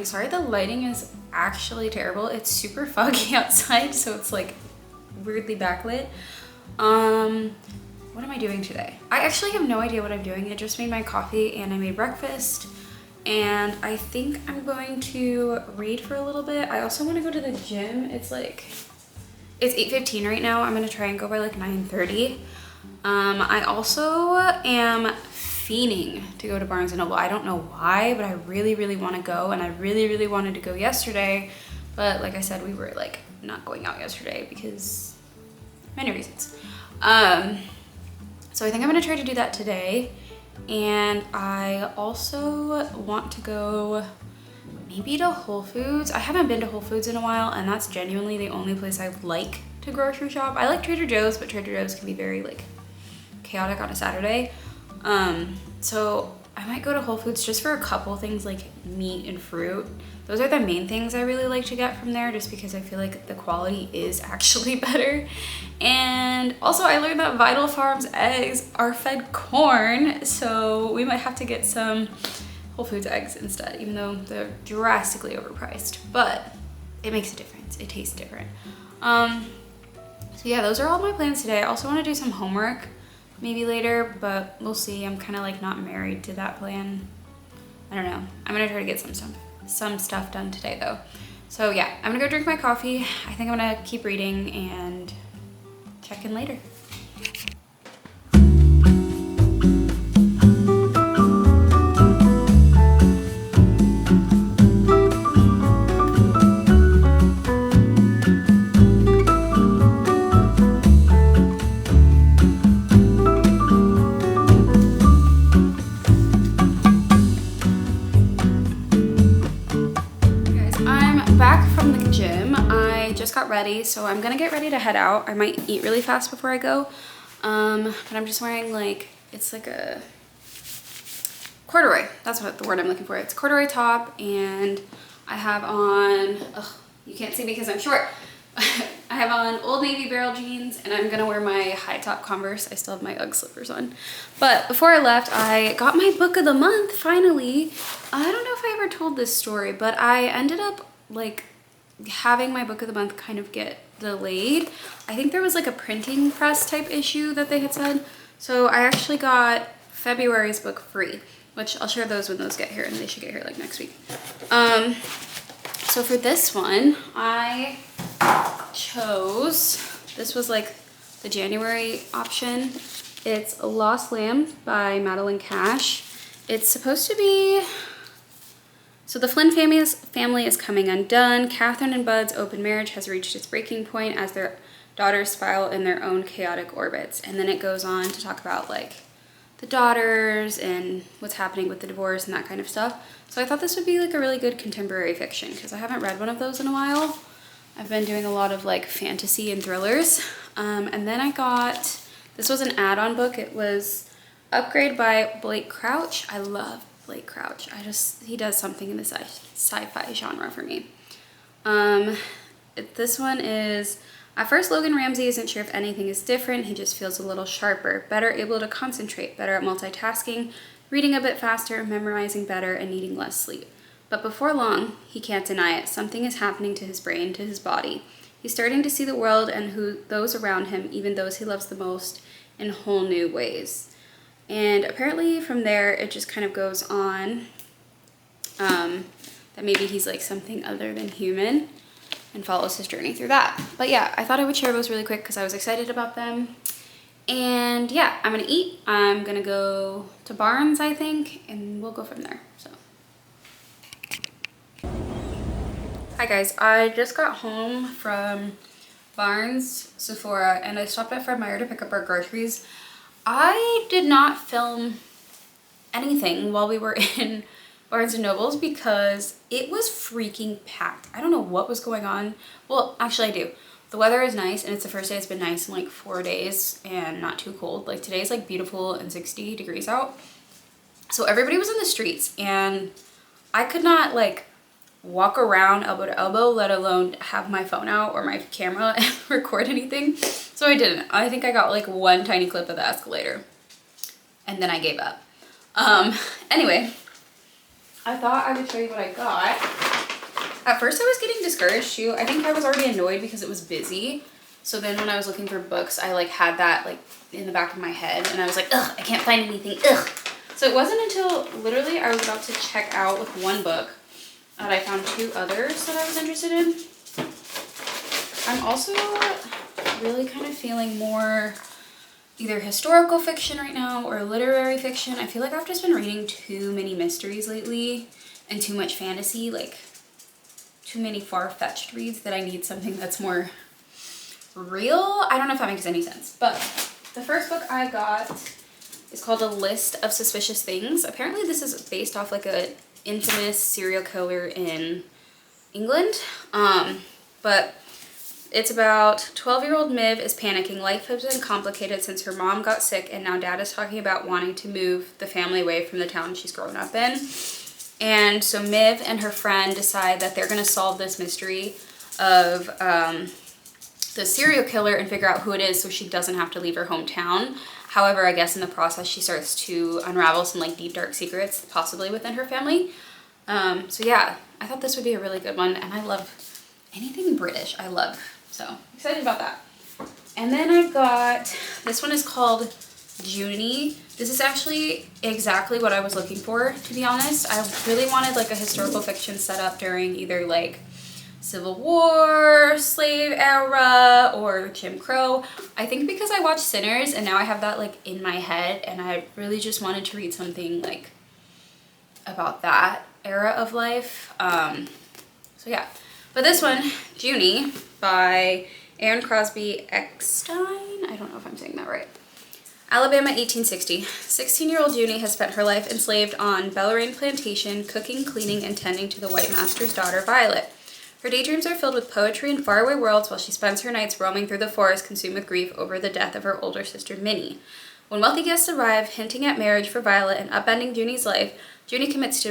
morning. Sorry, the lighting is actually terrible. It's super foggy outside, so it's like weirdly backlit. What am I doing today? I actually have no idea what I'm doing. I just made my coffee and I made breakfast, and I think I'm going to read for a little bit. I also want to go to the gym. It's 8:15 right now. I'm gonna try and go by like 9:30. I also am fiending to go to Barnes & Noble. I don't know why, but I really, really want to go, and I really, really wanted to go yesterday, but like I said, we were like not going out yesterday because many reasons. So I think I'm gonna try to do that today, and I also want to go maybe to Whole Foods. I haven't been to Whole Foods in a while, and that's genuinely the only place I like to grocery shop. I like Trader Joe's, but Trader Joe's can be very like chaotic on a Saturday. So I might go to Whole Foods just for a couple things like meat and fruit. Those are the main things I really like to get from there, just because I feel like the quality is actually better. And also I learned that Vital Farms eggs are fed corn, so we might have to get some Whole Foods eggs instead, even though they're drastically overpriced, but it makes a difference. It tastes different. So yeah, those are all my plans today. I also want to do some homework maybe later, but we'll see. I'm kind of like not married to that plan. I don't know. I'm gonna try to get some stuff done today though. So yeah, I'm gonna go drink my coffee. I think I'm gonna keep reading and check in later. Got ready, so I'm gonna get ready to head out. I might eat really fast before I go, but I'm just wearing like, it's like a corduroy, that's what the word I'm looking for. It's a corduroy top, and I have on, you can't see because I'm short, I have on Old Navy barrel jeans, and I'm gonna wear my high top Converse. I still have my Ugg slippers on. But before I left, I got my book of the month finally. I don't know if I ever told this story, but I ended up like having my book of the month kind of get delayed. I think there was like a printing press type issue that they had said. So I actually got February's book free, which I'll share those when those get here, and they should get here like next week. So for this one, I chose, this was like the January option. It's A Lost Lamb by Madeline Cash. It's supposed to be, so the Flynn family is coming undone. Catherine and Bud's open marriage has reached its breaking point as their daughters spiral in their own chaotic orbits. And then it goes on to talk about like the daughters and what's happening with the divorce and that kind of stuff. So I thought this would be like a really good contemporary fiction, because I haven't read one of those in a while. I've been doing a lot of like fantasy and thrillers. And then I got, this was an add-on book. It was Upgrade by Blake Crouch. I love Blake Crouch. He does something in the sci-fi genre for me. This one is, at first Logan Ramsey isn't sure if anything is different. He just feels a little sharper, better able to concentrate, better at multitasking, reading a bit faster, memorizing better, and needing less sleep. But before long, he can't deny it. Something is happening to his brain, to his body. He's starting to see the world and those around him, even those he loves the most, in whole new ways. And apparently from there, it just kind of goes on that maybe he's like something other than human, and follows his journey through that. But yeah, I thought I would share those really quick because I was excited about them. And yeah, I'm gonna eat. I'm gonna go to Barnes, I think, and we'll go from there. So. Hi guys, I just got home from Barnes, Sephora, and I stopped at Fred Meyer to pick up our groceries. I did not film anything while we were in Barnes & Noble's because it was freaking packed. I don't know what was going on. Well, actually I do. The weather is nice, and it's the first day it's been nice in like 4 days and not too cold. Like today's like beautiful and 60 degrees out. So everybody was in the streets, and I could not like walk around elbow to elbow, let alone have my phone out or my camera and record anything. So I didn't. I think I got like one tiny clip of the escalator, and then I gave up. Anyway, I thought I would show you what I got. At first I was getting discouraged too. I think I was already annoyed because it was busy. So then when I was looking for books, I like had that like in the back of my head and I was like, ugh, I can't find anything, ugh. So it wasn't until literally I was about to check out with one book that I found 2 others that I was interested in. I'm also really kind of feeling more either historical fiction right now or literary fiction. I feel like I've just been reading too many mysteries lately and too much fantasy, like too many far-fetched reads that I need something that's more real. I don't know if that makes any sense, but the first book I got is called A List of Suspicious Things. Apparently this is based off like a infamous serial killer in England, but it's about 12-year-old Miv is panicking. Life has been complicated since her mom got sick and now dad is talking about wanting to move the family away from the town she's grown up in. And so Miv and her friend decide that they're going to solve this mystery of the serial killer and figure out who it is so she doesn't have to leave her hometown. However, I guess in the process she starts to unravel some like deep dark secrets possibly within her family. So yeah, I thought this would be a really good one, and I love anything British. I love, so excited about that. And then I got, this one is called Junie. This is actually exactly what I was looking for, to be honest. I really wanted like a historical fiction set up during either like Civil War, slave era, or Jim Crow. I think because I watched Sinners and now I have that like in my head, and I really just wanted to read something like about that era of life. So yeah, but this one, Junie by Aaron Crosby Eckstein. I don't know if I'm saying that right. Alabama, 1860. 16-year-old Junie has spent her life enslaved on Bellarine Plantation, cooking, cleaning, and tending to the white master's daughter, Violet. Her daydreams are filled with poetry and faraway worlds while she spends her nights roaming through the forest consumed with grief over the death of her older sister, Minnie. When wealthy guests arrive, hinting at marriage for Violet and upending Junie's life, Junie commits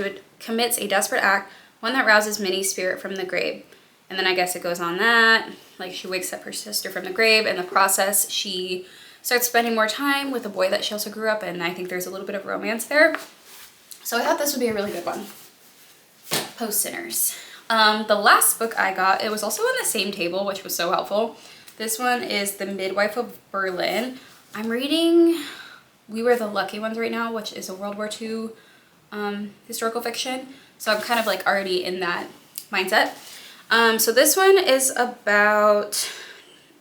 a desperate act, one that rouses Minnie's spirit from the grave. And then I guess it goes on that, like she wakes up her sister from the grave. In the process, she starts spending more time with a boy that she also grew up in. I think there's a little bit of romance there. So I thought this would be a really good one. Post Sinners. The last book I got, it was also on the same table, which was so helpful. This one is The Midwife of Berlin. I'm reading We Were the Lucky Ones right now, which is a World War II historical fiction. So I'm kind of like already in that mindset. So this one is about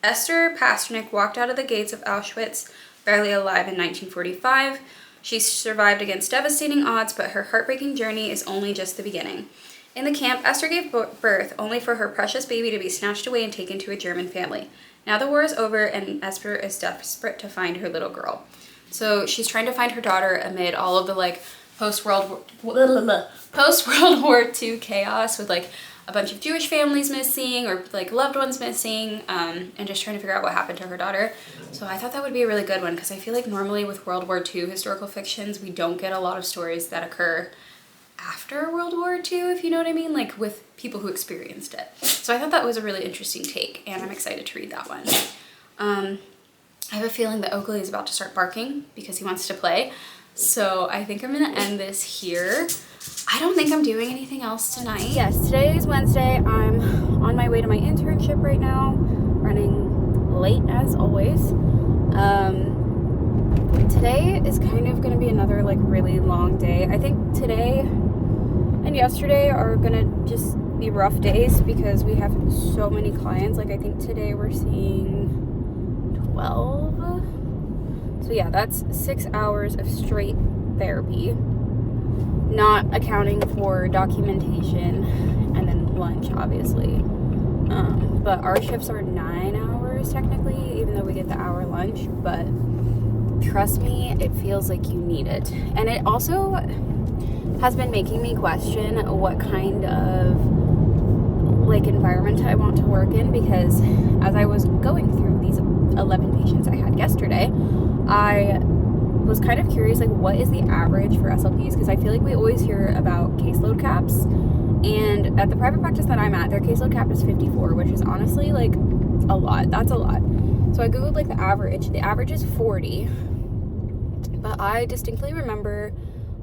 Esther Pasternak walked out of the gates of Auschwitz barely alive in 1945. She survived against devastating odds, but her heartbreaking journey is only just the beginning. In the camp, Esther gave birth only for her precious baby to be snatched away and taken to a German family. Now the war is over and Esther is desperate to find her little girl. So she's trying to find her daughter amid all of the like post-World War II chaos with like a bunch of Jewish families missing or like loved ones missing, and just trying to figure out what happened to her daughter. So I thought that would be a really good one because I feel like normally with World War II historical fictions, we don't get a lot of stories that occur after World War II, if you know what I mean, like with people who experienced it. So I thought that was a really interesting take, and I'm excited to read that one. I have a feeling that Oakley is about to start barking because he wants to play. So I think I'm gonna end this here. I don't think I'm doing anything else tonight. Yes, today is Wednesday. I'm on my way to my internship right now, running late as always. Today is kind of gonna be another like really long day. I think today and yesterday are gonna just be rough days because we have so many clients. Like I think today we're seeing 12. So yeah, that's 6 hours of straight therapy, not accounting for documentation and then lunch, obviously. But our shifts are 9 hours technically, even though we get the hour lunch. But trust me, it feels like you need it. And it also has been making me question what kind of like environment I want to work in, because as I was going through these 11 patients I had yesterday, I was kind of curious, like, what is the average for SLPs? Because I feel like we always hear about caseload caps, and at the private practice that I'm at, their caseload cap is 54, which is honestly like a lot. That's a lot. So I googled like the average is 40, but I distinctly remember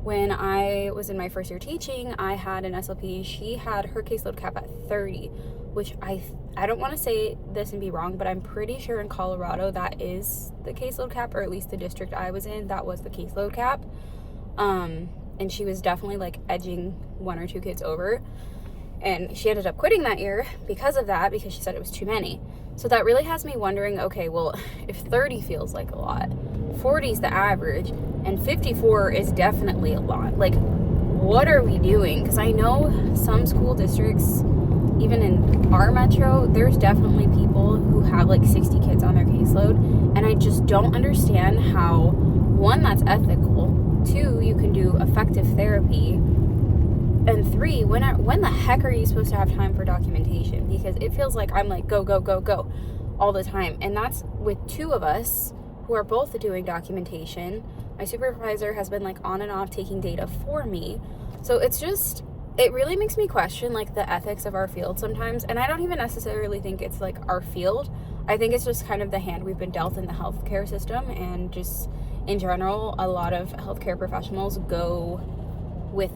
when I was in my first year teaching, I had an SLP. She had her caseload cap at 30, which I don't want to say this and be wrong, but I'm pretty sure in Colorado that is the caseload cap, or at least the district I was in, that was the caseload cap. And she was definitely like edging 1 or 2 kids over. And she ended up quitting that year because of that, because she said it was too many. So that really has me wondering, okay, well, if 30 feels like a lot, 40 is the average, and 54 is definitely a lot. Like, what are we doing? Because I know some school districts, even in our metro, there's definitely people who have like 60 kids on their caseload. And I just don't understand how, 1, that's ethical, 2, you can do effective therapy, and 3, when the heck are you supposed to have time for documentation? Because it feels like I'm like go, go, go, go all the time. And that's with 2 of us who are both doing documentation. My supervisor has been like on and off taking data for me. So it's just, it really makes me question like the ethics of our field sometimes. And I don't even necessarily think it's like our field. I think it's just kind of the hand we've been dealt in the healthcare system, and just in general, a lot of healthcare professionals go with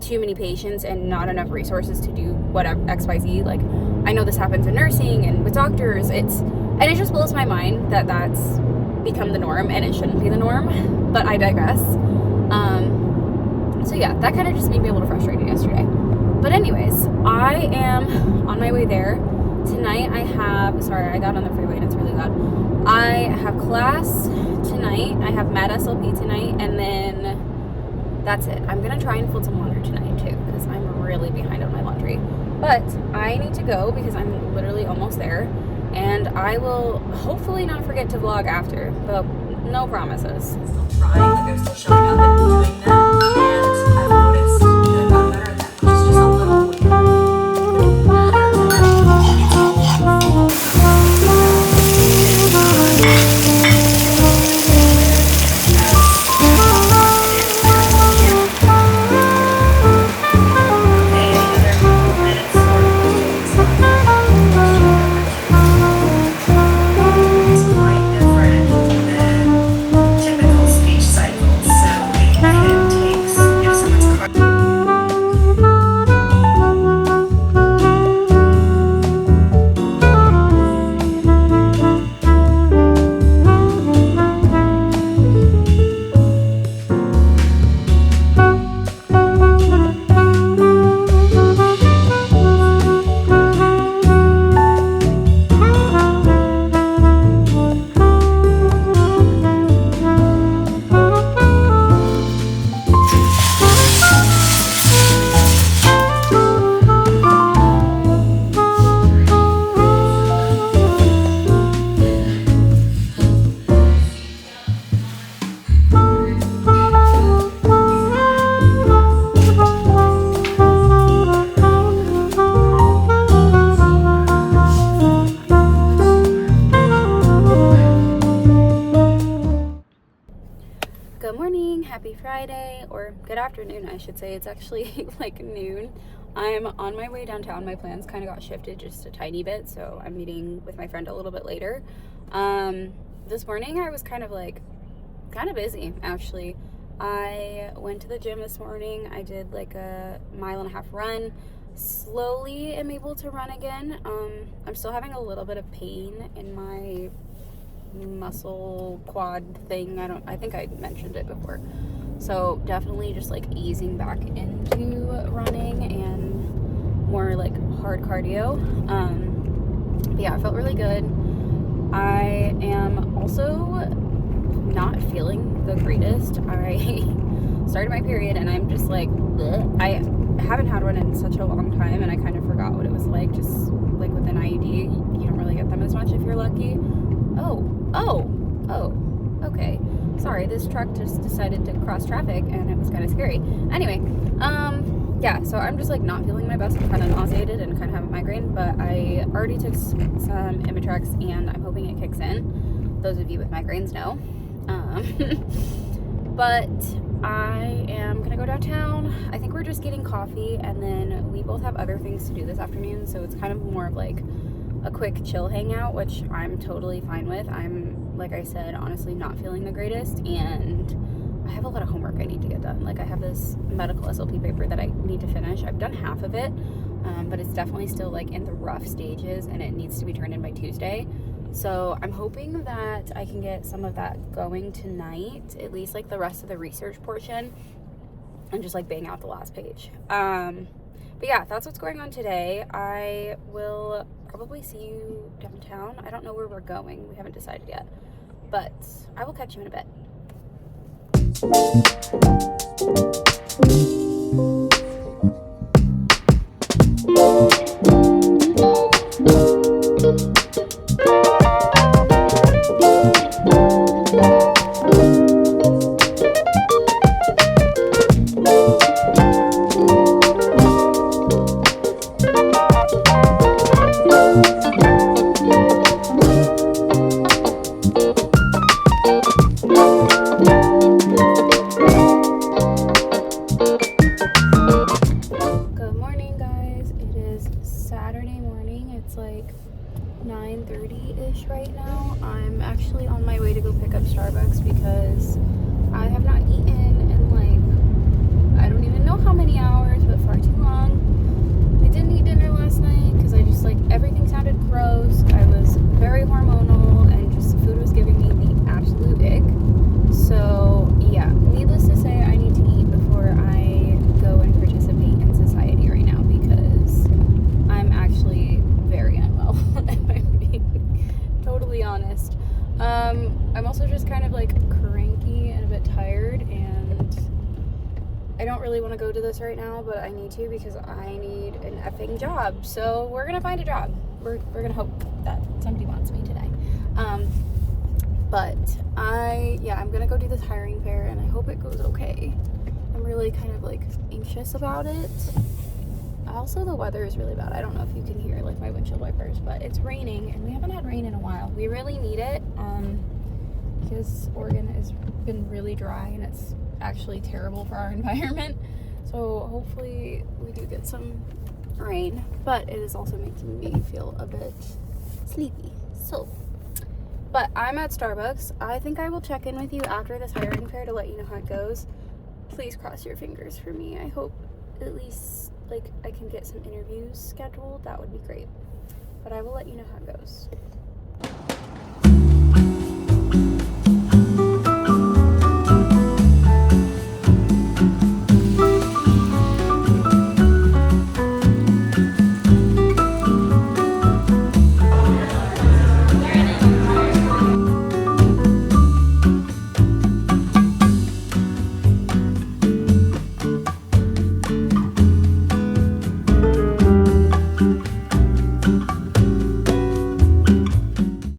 too many patients and not enough resources to do whatever XYZ. Like, I know this happens in nursing and with doctors. And it just blows my mind that that's become the norm, and it shouldn't be the norm, but I digress. So yeah, that kind of just made me a little frustrated yesterday. But anyways, I am on my way there. Tonight I got on the freeway and it's really loud. I have class tonight. I have Med SLP tonight, and then that's it. I'm going to try and fold some laundry tonight too, because I'm really behind on my laundry. But I need to go because I'm literally almost there, and I will hopefully not forget to vlog after, but no promises. Still trying, like I'm still showing up and doing them, and I've noticed that I've gotten better at that, which is just a little Happy Friday, or good afternoon, I should say. It's actually like noon. I'm on my way downtown. My plans kind of got shifted just a tiny bit, so I'm meeting with my friend a little bit later. This morning I was kind of busy, actually. I went to the gym this morning. I did like a 1.5 mile run. Slowly am able to run again. I'm still having a little bit of pain in my muscle quad thing. I think I mentioned it before. So definitely just like easing back into running and more like hard cardio. But yeah, I felt really good. I am also not feeling the greatest. I started my period and I'm just like, bleh. I haven't had one in such a long time, and I kind of forgot what it was like. Just like with an IUD, you don't really get them as much if you're lucky. Oh, okay. Sorry, this truck just decided to cross traffic and it was kind of scary. Anyway, yeah, so I'm just like not feeling my best. I'm kind of nauseated and kind of have a migraine, but I already took some Imitrex and I'm hoping it kicks in. Those of you with migraines know. But I am gonna go downtown. I think we're just getting coffee, and then we both have other things to do this afternoon, so it's kind of more of like a quick chill hangout, which I'm totally fine with. I'm, like I said, honestly not feeling the greatest, and have a lot of homework I need to get done. Like I have this medical SLP paper that I need to finish. I've done half of it, but it's definitely still like in the rough stages and it needs to be turned in by Tuesday. So I'm hoping that I can get some of that going tonight, at least like the rest of the research portion, and just like bang out the last page. But yeah, that's what's going on today. I will probably see you downtown. I don't know where we're going. We haven't decided yet, but I will catch you in a bit. Good morning, guys. It is Saturday morning. It's like 9:30-ish right now. I'm actually on my way to go pick up Starbucks because I have not eaten in like, I don't even know how many hours, but far too long. I didn't eat dinner last night because I just like, everything sounded gross. I was very hormonal and just food was giving me the absolute ick. So yeah, needless to say, I need to eat before I go and participate in society right now because I'm actually very unwell, if I'm being totally honest. I'm also just kind of like cranky and a bit tired, and I don't really want to go to this right now, but I need to because I need an effing job. So we're gonna find a job. We're gonna hope that somebody wants me today. But I'm gonna go do this hiring fair and I hope it goes okay. I'm really kind of like anxious about it. Also, the weather is really bad. I don't know if you can hear like my windshield wipers, but it's raining and we haven't had rain in a while. We really need it because Oregon has been really dry and it's actually terrible for our environment. So hopefully we do get some rain, but it is also making me feel a bit sleepy. But I'm at Starbucks. I think I will check in with you after this hiring fair to let you know how it goes. Please cross your fingers for me. I hope at least like I can get some interviews scheduled. That would be great. But I will let you know how it goes.